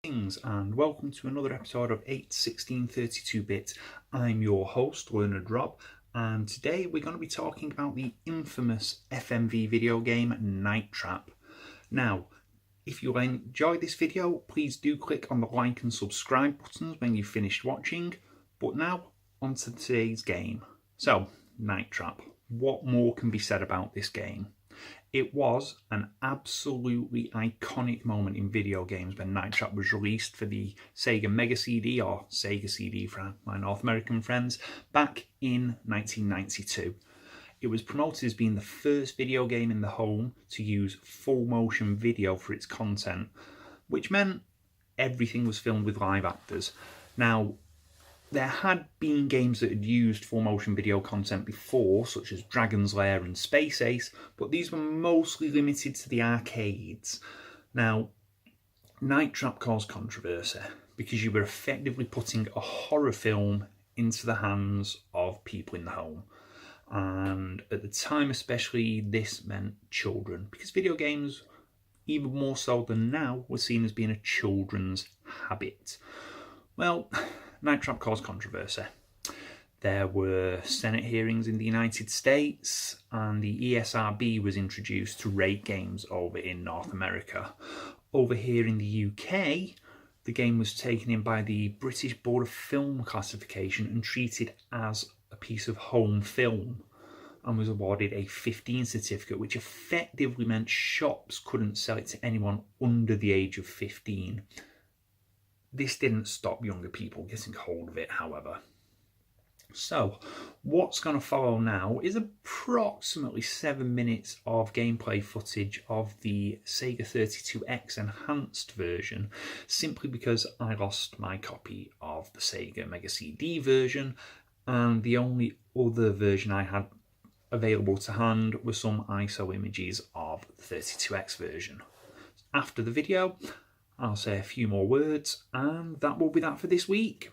And welcome to another episode of 81632-bit. I'm your host, Leonard Rob, and today we're going to be talking about the infamous FMV video game Night Trap. Now, if you enjoyed this video, please do click on the like and subscribe buttons when you've finished watching. But now, on to today's game. So, Night Trap. What more can be said about this game? It was an absolutely iconic moment in video games when Night Trap was released for the Sega Mega CD, or Sega CD for my North American friends, back in 1992. It was promoted as being the first video game in the home to use full motion video for its content, which meant everything was filmed with live actors. Now, there had been games that had used full motion video content before, such as Dragon's Lair and Space Ace, but these were mostly limited to the arcades. Now, Night Trap caused controversy because you were effectively putting a horror film into the hands of people in the home. And at the time especially, this meant children, because video games, even more so than now, were seen as being a children's habit. Well, Night Trap caused controversy. There were Senate hearings in the United States, and the ESRB was introduced to rate games over in North America. Over here in the UK, the game was taken in by the British Board of Film Classification and treated as a piece of home film, and was awarded a 15 certificate, which effectively meant shops couldn't sell it to anyone under the age of 15. This didn't stop younger people getting hold of it, however. So, what's going to follow now is approximately 7 minutes of gameplay footage of the Sega 32X enhanced version, simply because I lost my copy of the Sega Mega CD version, and the only other version I had available to hand were some ISO images of the 32X version. After the video, I'll say a few more words, and that will be that for this week.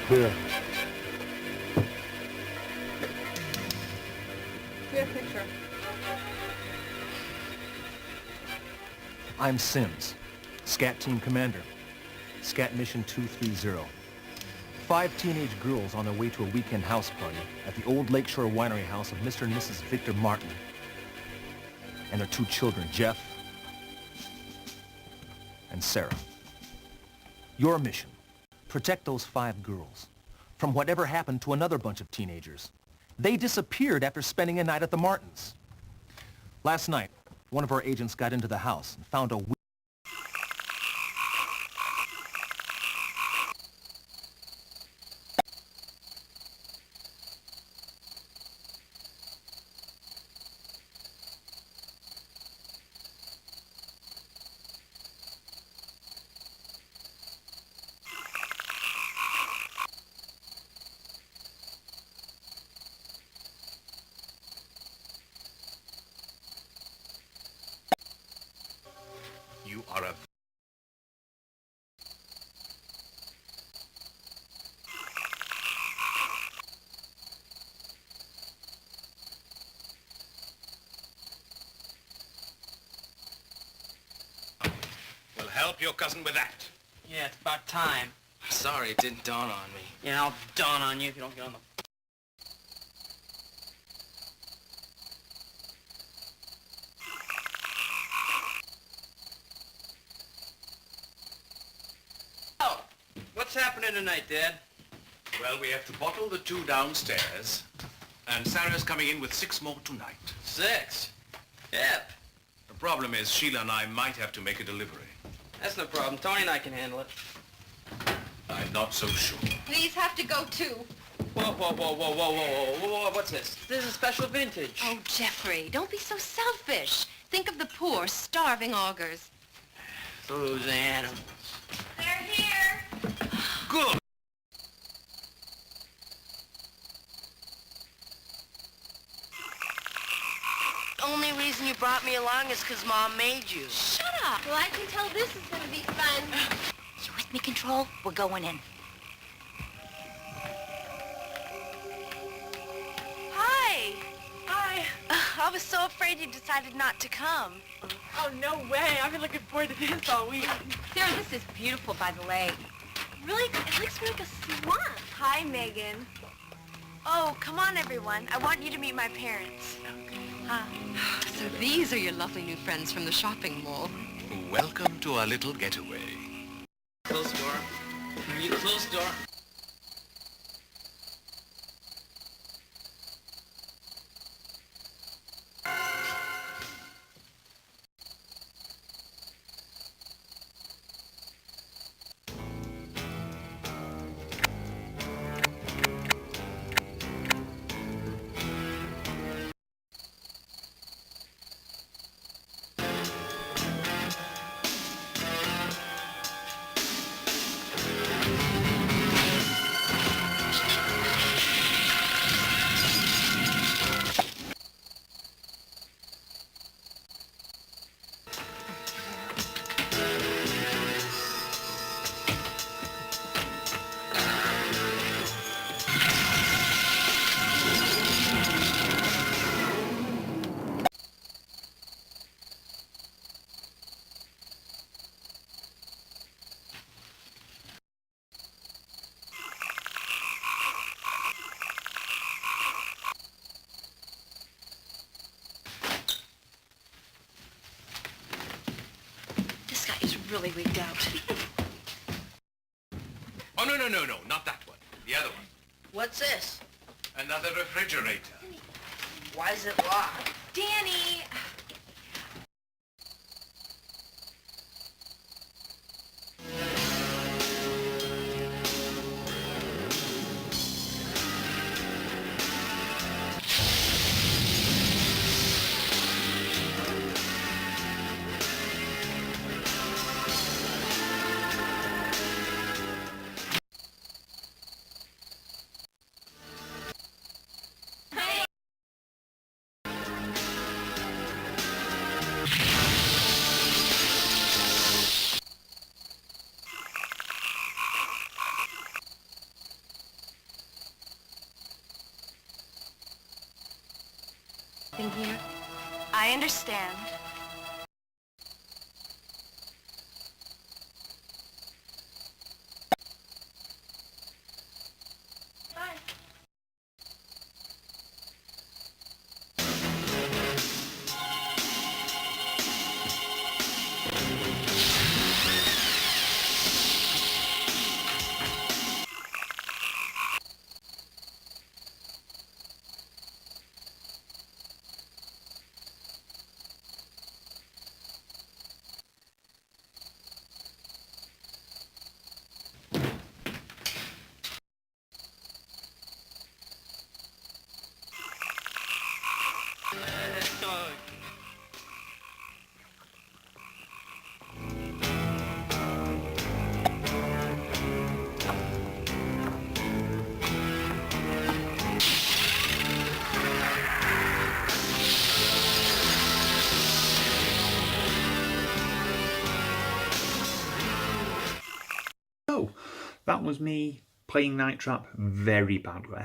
Here. Clear picture. I'm Sims, SCAT Team Commander. SCAT Mission 230. 5 teenage girls on their way to a weekend house party at the old Lakeshore Winery house of Mr. and Mrs. Victor Martin. And their 2 children, Jeff and Sarah. Your mission: protect those 5 girls from whatever happened to another bunch of teenagers. They disappeared after spending a night at the Martins. Last night, one of our agents got into the house and found a You are a... We'll help your cousin with that. Yeah, it's about time. Sorry, it didn't dawn on me. Yeah, I'll dawn on you if you don't get on the... Oh, what's happening tonight, Dad? Well, we have to bottle the 2 downstairs, and Sarah's coming in with 6 more tonight. 6? Yep. The problem is Sheila and I might have to make a delivery. That's no problem. Tony and I can handle it. I'm not so sure. These have to go too. Whoa, whoa, whoa, whoa, whoa, whoa, whoa, whoa, what's this? This is special vintage. Oh, Jeffrey, don't be so selfish. Think of the poor, starving augurs. Those animals. They're here. Good! Only reason you brought me along is because Mom made you. Shut up. Well, I can tell this is going to be fun. You with me, Control? We're going in. Hi. Hi. I was so afraid you decided not to come. Oh, no way. I've been looking forward to this all week. Sarah, this is beautiful by the lake. Really? It looks like a swamp. Hi, Megan. Oh, come on, everyone. I want you to meet my parents. So these are your lovely new friends from the shopping mall. Welcome to our little getaway. Close the door. You close the door. This guy is really wigged out. Oh, no, not that one. The other one. What's this? Another refrigerator. Why is it locked? Danny! In here? I understand. So, that was me playing Night Trap very badly.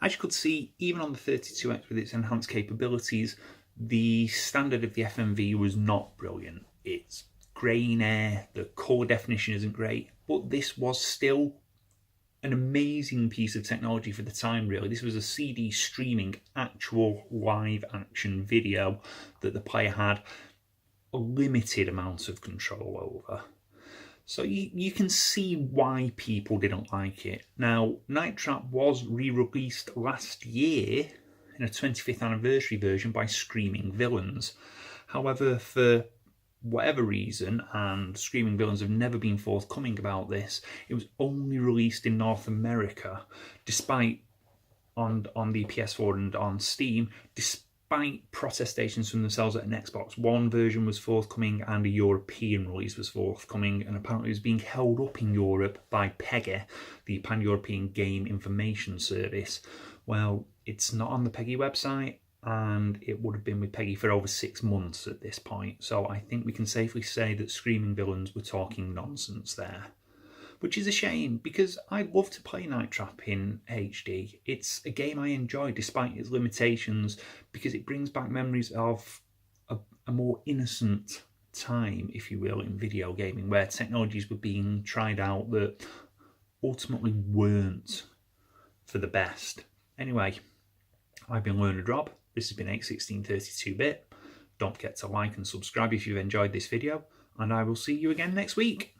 As you could see, even on the 32X with its enhanced capabilities, the standard of the FMV was not brilliant. It's grey in air, the colour definition isn't great, but this was still an amazing piece of technology for the time, really. This was a CD streaming actual live action video that the player had a limited amount of control over. So you can see why people didn't like it. Now, Night Trap was re-released last year in a 25th anniversary version by Screaming Villains. However, for whatever reason, and Screaming Villains have never been forthcoming about this, it was only released in North America, despite on the PS4 and on Steam, despite protestations from themselves that an Xbox One version was forthcoming and a European release was forthcoming, and apparently it was being held up in Europe by PEGI, the Pan-European Game Information Service. Well, it's not on the PEGI website, and it would have been with PEGI for over 6 months at this point. So I think we can safely say that Screaming Villains were talking nonsense there. Which is a shame, because I'd love to play Night Trap in HD. It's a game I enjoy despite its limitations, because it brings back memories of a more innocent time, if you will, in video gaming, where technologies were being tried out that ultimately weren't for the best. Anyway, I've been Learned Rob. This has been 81632-bit. Don't forget to like and subscribe if you've enjoyed this video, and I will see you again next week.